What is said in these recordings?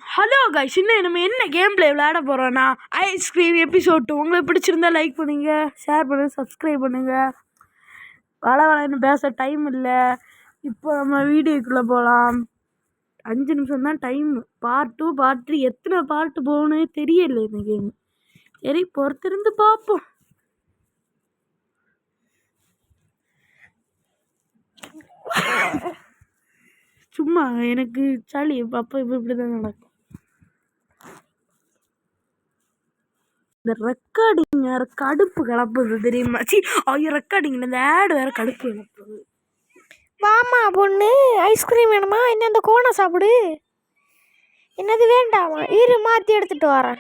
Hello guys, இன்னும் நம்ம என்ன கேம் பிளே விளையாட போகிறோன்னா ஐஸ்கிரீம் எபிசோட் 2. உங்களுக்கு பிடிச்சிருந்தா லைக் பண்ணுங்க, ஷேர் பண்ணுங்கள், சப்ஸ்கிரைப் பண்ணுங்கள். வளன்னு பேச டைம் இல்லை. இப்போ நம்ம வீடியோக்குள்ளே போகலாம். 5 நிமிஷம் தான் டைம். பார்ட் 2 பார்ட் 3 எத்தனை பார்ட்டு போகணும்னு தெரியல இந்த கேம். சரி, பொறுத்திருந்து பார்ப்போம். சும்மா எனக்கு சளி அப்போ இப்படி தான் நடக்கும். இந்த ரெக்கார்டிங் வேறு கடுப்பு கலப்புது தெரியுமா? ரெக்கார்டிங்கில் இந்த ஆடு வேறு கடுப்பு கலப்புது. வாமா பொண்ணு, ஐஸ்கிரீம் வேணுமா? என்ன இந்த கோனை சாப்பிடு. என்னது வேண்டாமா? இரு, மாற்றி எடுத்துகிட்டு வரேன்.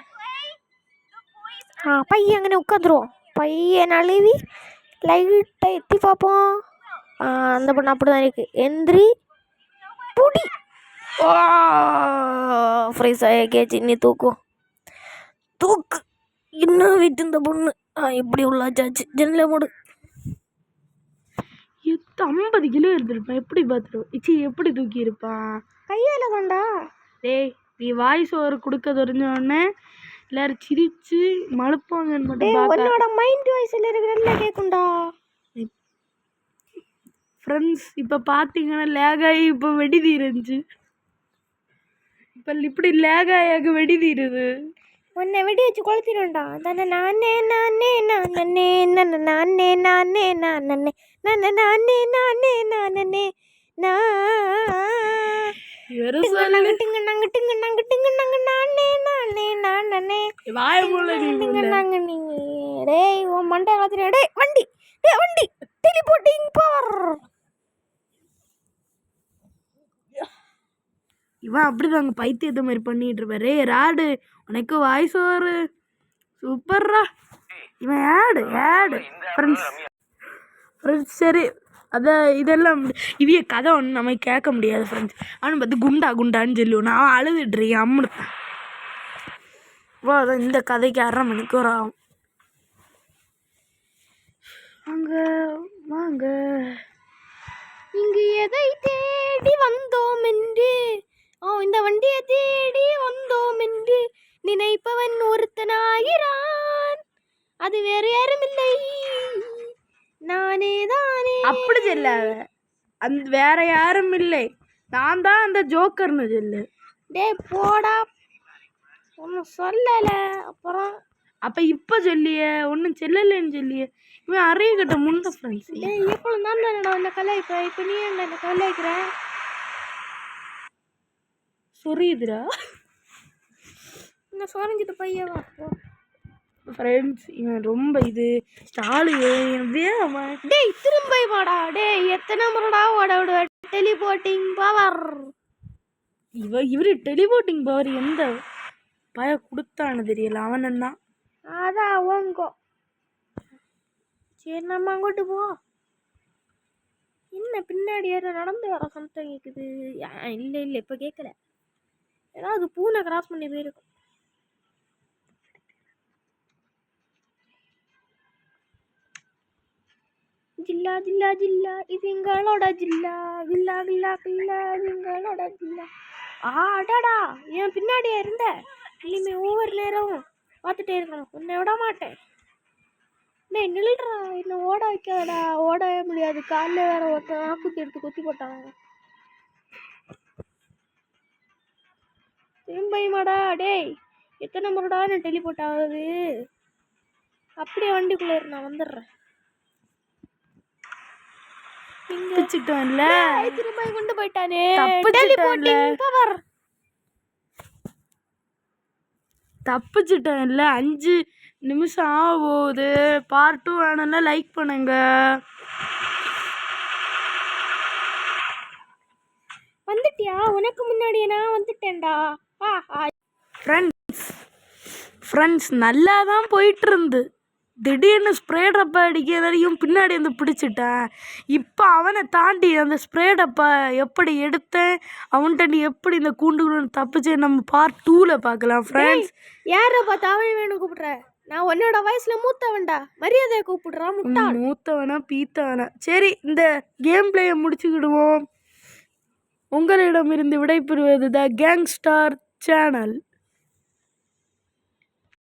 பையன் அங்கே உட்காந்துருவோம். பையன் நழுவி லைட்டாக எத்தி பார்ப்போம். அந்த பொண்ணு அப்படி தான் இருக்குது. எந்திரி புடி. ஃப்ரைஸ் ஆகியாச்சு. இன்னி தூக்கு இன்னும் விட்டு இந்த பொண்ணு எப்படி உள்ளாச்சாச்சு. ஜென்னில் மூடு. 50 கிலோ இருந்திருப்பான். எப்படி பார்த்துருவோம்? எப்படி தூக்கி இருப்பான்? கையால் தாண்டா. டேய், நீ வாய்ஸ் ஓவர் கொடுக்க தெரிஞ்சோடனே எல்லாரும் சிரிச்சு மழுப்பாங்கன்னு மட்டும் உன்னோட மைண்ட் வாய்ஸில் இருக்கிற கேட்கும்டா. ஃப்ரெண்ட்ஸ், இப்போ பார்த்தீங்கன்னா லேகாயி இப்போ வெடிதீருந்துச்சு. இப்போ இப்படி லேகாயாக வெடிதீருது. உன்னை வெடி வச்சு கொளுத்திடும்டா. தானே நானே நானே நானே நானே நானே நானே நானே நானே நானே நானே நானே மண்டை காலத்துல வண்டி வண்டி டெலிபோர்ட்டிங் பவர். இவன் அப்படிதாங்க பைத்தியத்தை மாதிரி பண்ணிட்டு இருப்பாரு. ராடு, உனக்கு வாய்ஸ் ஓவர் சூப்பர்ரா. இவன் ஆடு ஃப்ரெண்ட்ஸ். சரி, இதெல்லாம் இவைய கதை ஒன்று நம்ம கேட்க முடியாது ஃப்ரெண்ட்ஸ். அவனு பார்த்து குண்டான்னு சொல்லுவோம். நான் அழுதுட்டுருக்கேன். அம்முனுப்பேன். அதான் இந்த கதைக்கு 1/2 மணிக்கூர் ஆகும். வாங்க இங்கு எதை தேடி வந்தோம் என்று, இந்த வண்டியை தேடி வந்தோம் என்று நினைப்பவன் ஒருத்தனாகிறான். அது வேறு யாரும் இல்லை, நானே தானே. அப்படி சொல்லாத. அந்த வேற யாரும் இல்லை, நான் தான் அந்த ஜோக்கர்னு சொல்லு. டே போடா, ஒன்றும் சொல்லல. அப்புறம் அப்போ இப்போ சொல்லியே ஒன்றும் செல்லலைன்னு சொல்லியே. இவன் அறிய கட்ட முன்ன ஃப்ரெண்ட்ஸ். எப்போ தான் என்ன கலாய்ப்பேன். இப்போ நீ என்ன கலாய்க்கிற? சொரியுதுடா. நான் சொரிஞ்சிட்டு பையவா ஃப்ரெண்ட்ஸ். இவன் ரொம்ப இது ஸ்டாலு. டேய் திரும்ப வாடா. டேய் எத்தனை முறைடா ஓட விடுவ? Teleporting power. இவரு டெலிபோர்ட்டிங் பவர் எந்த பய கொடுத்தான்னு தெரியல. அவன் தான் அதான் ஓங்கோ. சரி, நம்ம அங்கிட்டு போ. என்ன பின்னாடி யாரோ நடந்து வர சத்தம் கேட்குது? இல்லை இப்போ கேட்கல. ஏதாவது பூனை கிராஸ் பண்ணி போயிருக்கும். ஜில்லா ஜில்லா ஜில்லா இது எங்களோட ஜில்லா. கில்லா கில்லா கில்லா இது எங்களோட ஜில்லா. அடாடா, என் பின்னாடியே இருந்த. இனிமே ஒவ்வொரு நேரமும் பார்த்துட்டே இருக்கணும். உன்னை விட மாட்டேன். டேய் நில்றா, என்ன ஓட வைக்காதடா. ஓடவே முடியாது. காலில் வேற ஒருத்தன் ஆக்குத்தி எடுத்து குத்தி போட்டாங்க. திரும்பியுமாடா? டேய் எத்தனை முறைடா நான் டெலிபோர்ட் ஆகுது? அப்படியே வண்டிக்குள்ளே நான் வந்துடுறேன். திரும்ப கொண்டு போயிட்டானே. தப்பிச்சிட்டேன் இல்லை. 5 நிமிஷம் ஆகுது. பார்ட் 2 வேணும்னா லைக் பண்ணுங்க. வந்துட்டியா? உனக்கு முன்னாடியே நான் வந்துட்டேன்டா. ஃப்ரெண்ட்ஸ் நல்லா தான் போயிட்டு இருந்து. திடீர்னு ஸ்ப்ரே டப்பா அடிக்கிறதையும் பின்னாடி வந்து பிடிச்சிட்டேன். இப்போ அவனை தாண்டி அந்த ஸ்ப்ரே டப்பா எப்படி எடுத்தேன், அவன்கிட்ட நீ எப்படி இந்த கூண்டுக்குள்ள தப்பிச்சு நம்ம பார்ட் 2ல பார்க்கலாம் ஃப்ரெண்ட்ஸ். யாரை பார்த்து அவன் வேணும் கூப்பிடுற? நான் உன்னோட வயசுல மூத்தவன்டா. மரியாதையை கூப்பிடுறா. மூத்தவனா பீத்தவனா? சரி, இந்த கேம் பிளேயை முடிச்சுக்கிடுவோம். உங்களிடமிருந்து விடைபெறுவது த கேங்ஸ்டார் சேனல்.